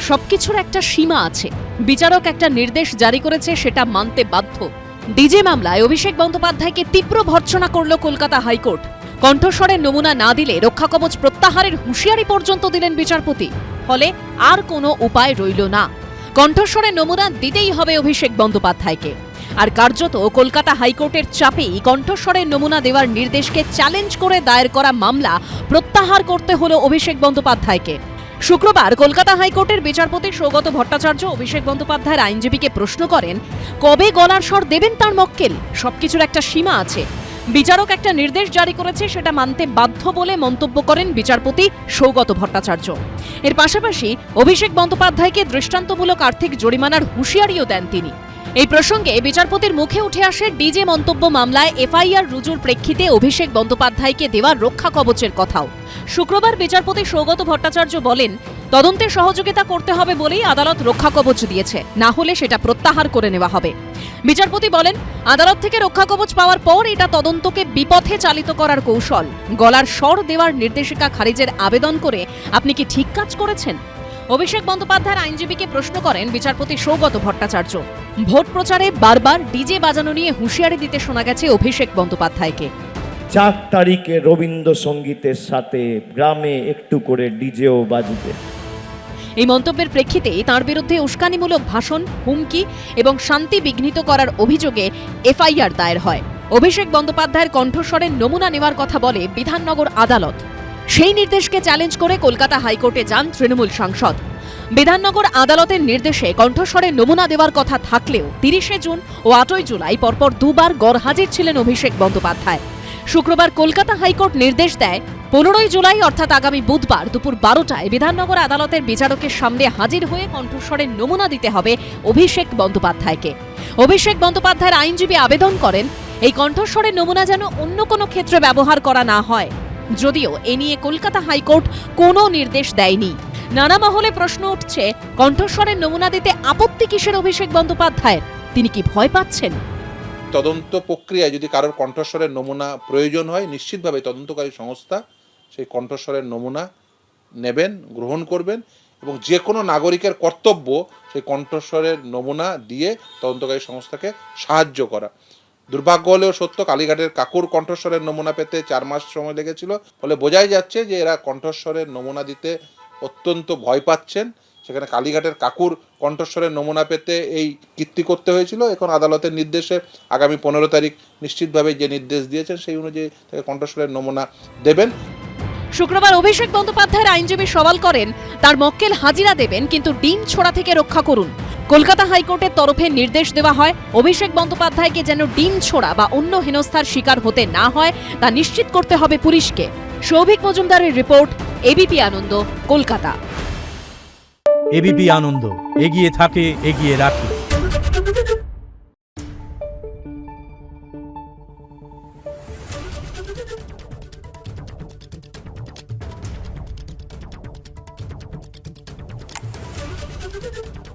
সবকিছুর একটা সীমা আছে। বিচারক একটা নির্দেশ জারি করেছে, সেটা মানতে বাধ্য। ডিজে মামলায় অভিষেক বন্দ্যোপাধ্যায়কে তীব্র ভর্ৎসনা করল কলকাতা হাইকোর্ট। কণ্ঠস্বরের নমুনা না দিলে রক্ষাকবচ প্রত্যাহারের হুঁশিয়ারি পর্যন্ত দিলেন বিচারপতি। ফলে আর কোনো উপায় রইল না, কণ্ঠস্বরের নমুনা দিতেই হবে অভিষেক বন্দ্যোপাধ্যায়কে। আর কার্যত কলকাতা হাইকোর্টের চাপেই কণ্ঠস্বরের নমুনা দেওয়ার নির্দেশকে চ্যালেঞ্জ করে দায়ের করা মামলা প্রত্যাহার করতে হলো অভিষেক বন্দ্যোপাধ্যায়কে। শুক্রবার কলকাতা হাইকোর্টের বিচারপতি সৌগত ভট্টাচার্য অভিষেক বন্দ্যোপাধ্যায়ের আইনজীবীকে প্রশ্ন করেন, কবে গলার স্বর দেবেন তার মক্কেল? সবকিছুর একটা সীমা আছে। বিচারক একটা নির্দেশ জারি করেছে, সেটা মানতে বাধ্য বলে মন্তব্য করেন বিচারপতি সৌগত ভট্টাচার্য। এর পাশাপাশি অভিষেক বন্দ্যোপাধ্যায়কে দৃষ্টান্তমূলক আর্থিক জরিমানার হুঁশিয়ারিও দেন তিনি। এই প্রসঙ্গে বিচারপতির মুখে উঠে আসে ডিজে মন্তব্য মামলায় এফআইআর রুজুর প্রেক্ষিতে অভিষেক বন্দ্যোপাধ্যায়কে দেওয়া রক্ষা কবচের কথাও। শুক্রবার বিচারপতি সৌগত ভট্টাচার্য বলেন, তদন্তে সহযোগিতা করতে হবে বলেই আদালত রক্ষা কবচ দিয়েছে, না হলে সেটা প্রত্যাহার করে নেওয়া হবে। বিচারপতি বলেন, আদালত থেকে রক্ষা কবচ পাওয়ার পর এটা তদন্তকে বিপথে চালিত করার কৌশল। গলার স্বর দেওয়ার নির্দেশিকা খারিজের আবেদন করে আপনি কি ঠিক কাজ করেছেন? অভিষেক বন্দ্যোপাধ্যায়ের আইনজীবীকে প্রশ্ন করেন বিচারপতি সৌগত ভট্টাচার্য। ভোট প্রচারে বারবার ডিজে বাজানো নিয়ে হুঁশিয়ারি দিতে শোনা গেছে অভিষেক বন্দ্যোপাধ্যায়কে। 4 তারিখে রবীন্দ্রসঙ্গীতের সাথে গ্রামে একটু করে ডিজেও বাজবে। এই মন্তব্যের প্রেক্ষিতে তাঁর বিরুদ্ধে উস্কানিমূলক ভাষণ, হুমকি এবং শান্তি বিঘ্নিত করার অভিযোগে এফআইআর দায়ের হয়। অভিষেক বন্দ্যোপাধ্যায়ের কণ্ঠস্বরের নমুনা নেওয়ার কথা বলে বিধাননগর আদালত। সেই নির্দেশকে চ্যালেঞ্জ করে কলকাতা হাইকোর্টে যান তৃণমূল সাংসদ। বিধাননগর আদালতের নির্দেশে কণ্ঠস্বরের নমুনা দেওয়ার কথা থাকলেও 30শে জুন ও 8ই জুলাই পরপর দুবার গরহাজির ছিলেন অভিষেক বন্দ্যোপাধ্যায়। শুক্রবার কলকাতা হাইকোর্ট নির্দেশ দেয়, 15ই জুলাই অর্থাৎ আগামী বুধবার দুপুর 12টায় বিধাননগর আদালতের বিচারকের সামনে হাজির হয়ে কণ্ঠস্বরের নমুনা দিতে হবে অভিষেক বন্দ্যোপাধ্যায়কে। অভিষেক বন্দ্যোপাধ্যায়ের আইনজীবী আবেদন করেন, এই কণ্ঠস্বরের নমুনা যেন অন্য কোনো ক্ষেত্রে ব্যবহার করা না হয়। যদিও এ নিয়ে কলকাতা হাইকোর্ট কোনো নির্দেশ দেয়নি। নানা মহলে প্রশ্ন উঠছে, কণ্ঠস্বরের নমুনা দিতে আপত্তি কিসের অভিষেক বন্দ্যোপাধ্যায়ের? তিনি কি ভয় পাচ্ছেন? তদন্ত প্রক্রিয়ায় যদি কারোর কণ্ঠস্বরের নমুনা প্রয়োজন হয়, নিশ্চিতভাবে তদন্তকারী সংস্থা সেই কণ্ঠস্বরের নমুনা নেবেন, গ্রহণ করবেন এবং যে কোনো নাগরিকের কর্তব্য সেই কণ্ঠস্বরের নমুনা দিয়ে তদন্তকারী সংস্থাকে সাহায্য করা। দুর্ভাগ্য হলেও সত্য, কালীঘাটের কাকুর কণ্ঠস্বরের নমুনা পেতে 4 মাস সময় লেগেছিল। ফলে বোঝাই যাচ্ছে যে এরা কণ্ঠস্বরের নমুনা দিতে অত্যন্ত ভয় পাচ্ছেন। সেখানে কালীঘাটের কাকুর কণ্ঠস্বরের নমুনা পেতে এই কীর্তি করতে হয়েছিল। এখন আদালতের নির্দেশে আগামী 15 তারিখ নিশ্চিতভাবে যে নির্দেশ দিয়েছেন সেই অনুযায়ী তাকে কণ্ঠস্বরের নমুনা দেবেন। শুক্রবার অভিষেক বন্দ্যোপাধ্যায়ের আইনজীবী সওয়াল করেন, তার মক্কেল হাজিরা দেবেন, কিন্তু ডিম ছোড়া থেকে রক্ষা করুন। কলকাতা হাইকোর্টের তরফে নির্দেশ দেওয়া হয়, অভিষেক বন্দ্যোপাধ্যায়কে যেন ডিম ছোড়া বা অন্য হেনস্থার শিকার হতে না হয় তা নিশ্চিত করতে হবে পুলিশকে। সৌভিক মজুমদারের রিপোর্ট, এবিপি আনন্দ, কলকাতা। এবিপি আনন্দ, এগিয়ে থাকে, এগিয়ে রাখে। Thank you.